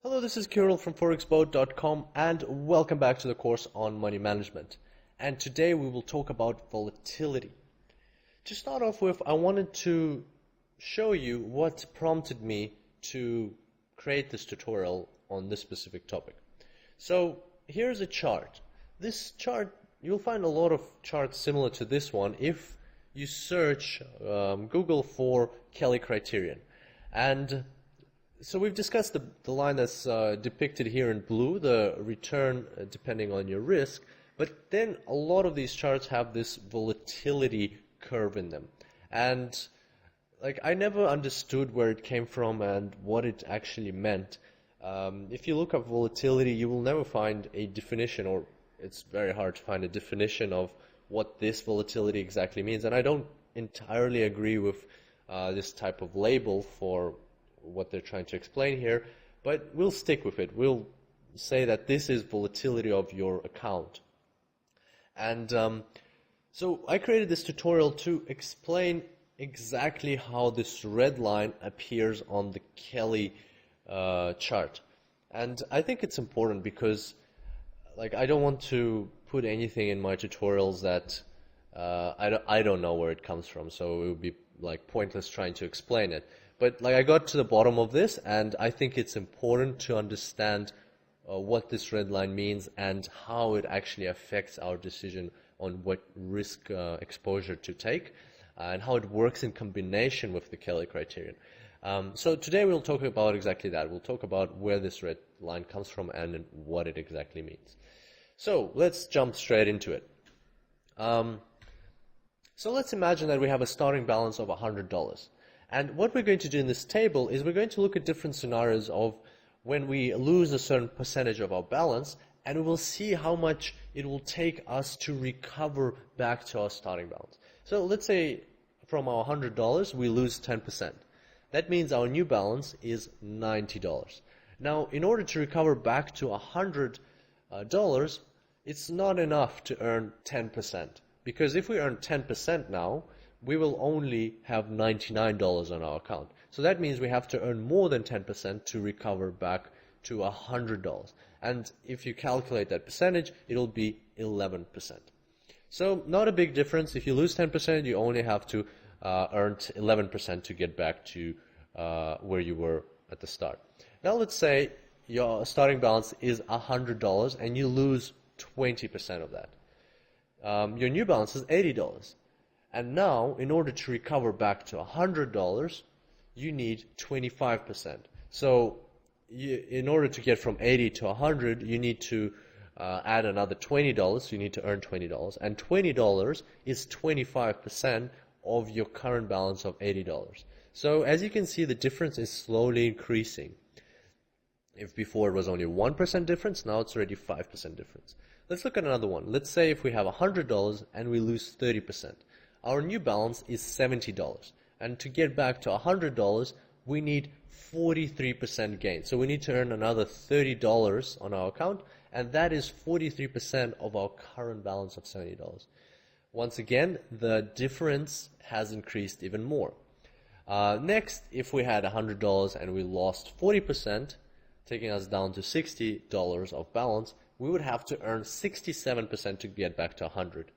Hello, this is Kirill from forexboat.com and welcome back to the course on money management. And today we will talk about volatility. To start off with, I wanted to show you what prompted me to create this tutorial on this specific topic. So here's a chart. This chart, you'll find a lot of charts similar to this one if you search Google for Kelly criterion. And so we've discussed the line that's depicted here in blue, the return depending on your risk, but then a lot of these charts have this volatility curve in them. And I never understood where it came from and what it actually meant. If you look up volatility, you will never find a definition, or it's very hard to find a definition of what this volatility exactly means. And I don't entirely agree with this type of label for what they're trying to explain here, but we'll stick with it. We'll say that this is volatility of your account. And so I created this tutorial to explain exactly how this red line appears on the Kelly chart. And I think it's important because I don't want to put anything in my tutorials that I don't know where it comes from, so it would be pointless trying to explain it. But I got to the bottom of this, and I think it's important to understand what this red line means and how it actually affects our decision on what risk exposure to take, and how it works in combination with the Kelly criterion. So today we'll talk about exactly that. We'll talk about where this red line comes from and what it exactly means. So let's jump straight into it. So let's imagine that we have a starting balance of $100. And what we're going to do in this table is we're going to look at different scenarios of when we lose a certain percentage of our balance, and we will see how much it will take us to recover back to our starting balance. So let's say from our $100 we lose 10%. That means our new balance is $90. Now, in order to recover back to $100, it's not enough to earn 10%. Because if we earn 10% now, we will only have $99 on our account. So that means we have to earn more than 10% to recover back to $100. And if you calculate that percentage, it'll be 11%. So not a big difference. If you lose 10%, you only have to earn 11% to get back to where you were at the start. Now let's say your starting balance is $100 and you lose 20% of that. Your new balance is $80. And now, in order to recover back to $100, you need 25%. So in order to get from 80 to 100, you need to add another $20. So you need to earn $20. And $20 is 25% of your current balance of $80. So as you can see, the difference is slowly increasing. If before it was only 1% difference, now it's already 5% difference. Let's look at another one. Let's say if we have $100 and we lose 30%. Our new balance is $70. And to get back to $100, we need 43% gain. So we need to earn another $30 on our account, and that is 43% of our current balance of $70. Once again, the difference has increased even more. Next, if we had $100 and we lost 40%, taking us down to $60 of balance, we would have to earn 67% to get back to 100.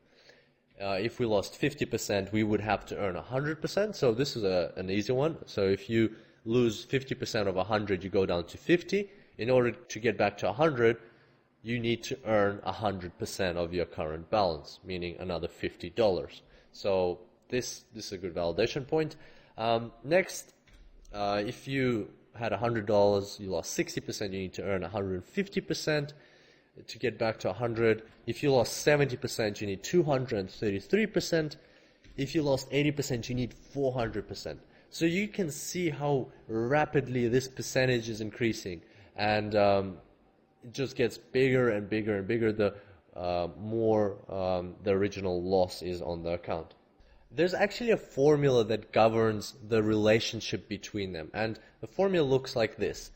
If we lost 50%, we would have to earn 100%. So this is an easy one. So if you lose 50% of 100, you go down to 50. In order to get back to 100, you need to earn 100% of your current balance, meaning another $50. So this is a good validation point. Next, if you had $100, you lost 60%, you need to earn 150%. To get back to 100, if you lost 70%, you need 233%. If you lost 80%, you need 400%. So you can see how rapidly this percentage is increasing, and it just gets bigger and bigger and bigger the more the original loss is on the account. There's actually a formula that governs the relationship between them, and the formula looks like this,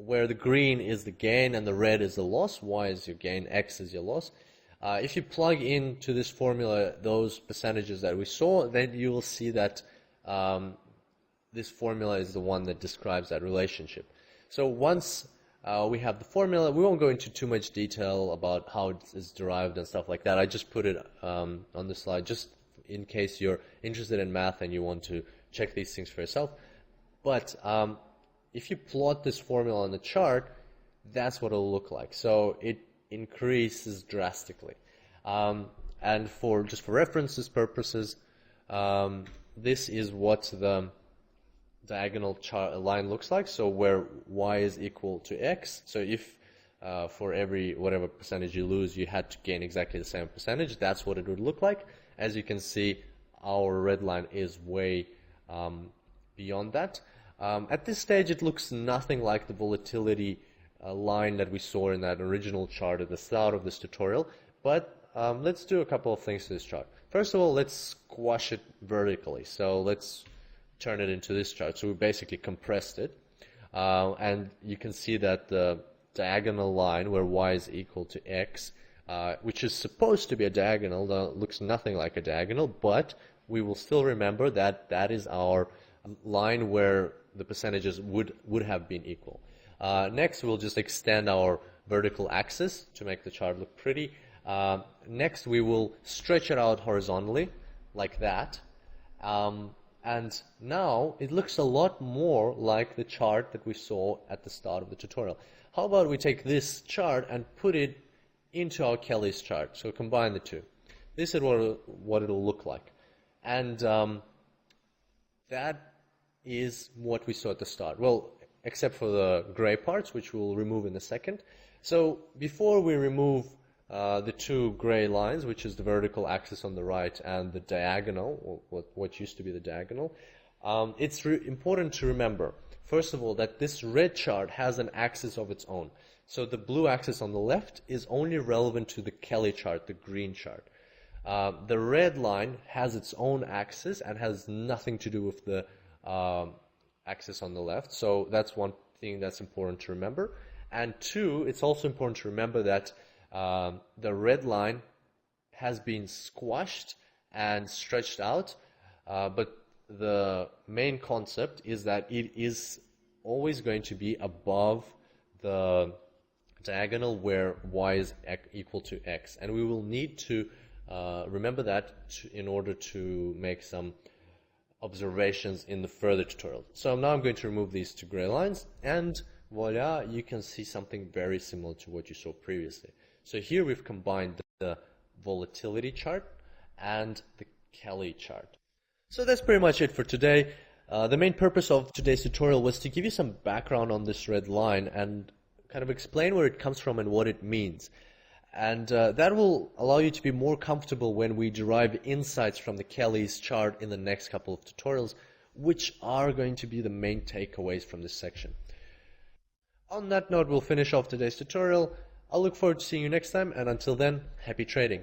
where the green is the gain and the red is the loss. Y is your gain, X is your loss. If you plug into this formula those percentages that we saw, then you will see that this formula is the one that describes that relationship. So once we have the formula. We won't go into too much detail about how it is derived and stuff like that. I just put it on the slide just in case you're interested in math and you want to check these things for yourself. But if you plot this formula on the chart, that's what it'll look like. So it increases drastically. And for references purposes, this is what the diagonal line looks like. So where y is equal to x. So if for every whatever percentage you lose, you had to gain exactly the same percentage, that's what it would look like. As you can see, our red line is way beyond that. At this stage, it looks nothing like the volatility line that we saw in that original chart at the start of this tutorial, but let's do a couple of things to this chart. First of all, let's squash it vertically. So let's turn it into this chart. So we basically compressed it, and you can see that the diagonal line where y is equal to x, which is supposed to be a diagonal, looks nothing like a diagonal, but we will still remember that that is our line where the percentages would have been equal. Next, we'll just extend our vertical axis to make the chart look pretty. Next, we will stretch it out horizontally, like that. And now, it looks a lot more like the chart that we saw at the start of the tutorial. How about we take this chart and put it into our Kelly's chart? So combine the two. This is what it'll look like. And that is what we saw at the start. Well, except for the gray parts, which we'll remove in a second. So before we remove the two gray lines, which is the vertical axis on the right and the diagonal, or what used to be the diagonal, it's important to remember, first of all, that this red chart has an axis of its own. So the blue axis on the left is only relevant to the Kelly chart, the green chart. The red line has its own axis and has nothing to do with the axis on the left. So that's one thing that's important to remember. And two, it's also important to remember that the red line has been squashed and stretched out, but the main concept is that it is always going to be above the diagonal where y is equal to x. And we will need to remember that in order to make some observations in the further tutorial. So now I'm going to remove these two gray lines, and voila, you can see something very similar to what you saw previously. So here we've combined the volatility chart and the Kelly chart. So that's pretty much it for today. The main purpose of today's tutorial was to give you some background on this red line and kind of explain where it comes from and what it means. And that will allow you to be more comfortable when we derive insights from the Kelly's chart in the next couple of tutorials, which are going to be the main takeaways from this section. On that note, we'll finish off today's tutorial. I'll look forward to seeing you next time, and until then, happy trading.